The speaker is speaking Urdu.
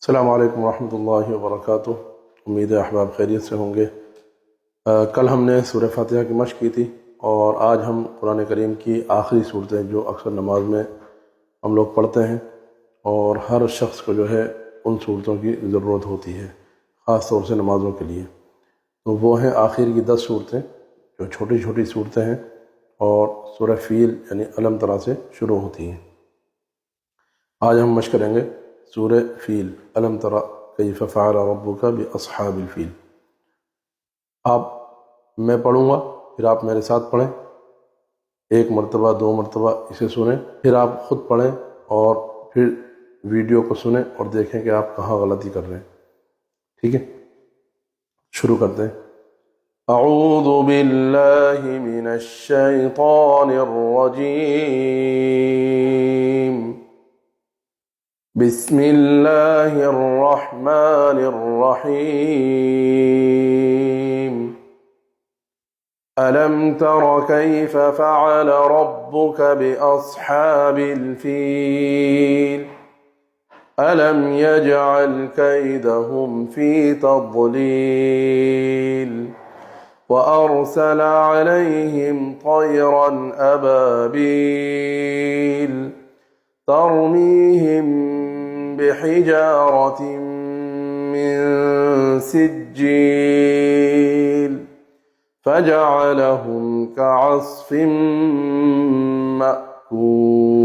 السلام علیکم ورحمۃ اللہ وبرکاتہ۔ امید ہے احباب خیریت سے ہوں گے۔ کل ہم نے سورہ فاتحہ کی مشق کی تھی اور آج ہم قرآن کریم کی آخری صورتیں جو اکثر نماز میں ہم لوگ پڑھتے ہیں اور ہر شخص کو جو ہے ان صورتوں کی ضرورت ہوتی ہے، خاص طور سے نمازوں کے لیے، تو وہ ہیں آخر کی 10 صورتیں جو چھوٹی چھوٹی صورتیں ہیں اور سورہ فیل یعنی الم ترا سے شروع ہوتی ہیں۔ آج ہم مشق کریں گے سورہ فیل، الم ترا کیف فعل ربک باصحاب الفیل۔ میں پڑھوں گا، پھر آپ میرے ساتھ پڑھیں، ایک مرتبہ 2 مرتبہ اسے سنیں، پھر آپ خود پڑھیں اور پھر ویڈیو کو سنیں اور دیکھیں کہ آپ کہاں غلطی کر رہے ہیں۔ ٹھیک ہے، شروع کرتے ہیں۔ اعوذ باللہ من الشیطان الرجیم، بسم اللہ الرحمن الرحیم۔ ألم تر كيف فعل ربك بأصحاب الفيل ألم يجعل كيدهم في تضليل وأرسل عليهم طيرا أبابيل ترميهم بحجارة من سجيل فجعلهم كعصف مأكول۔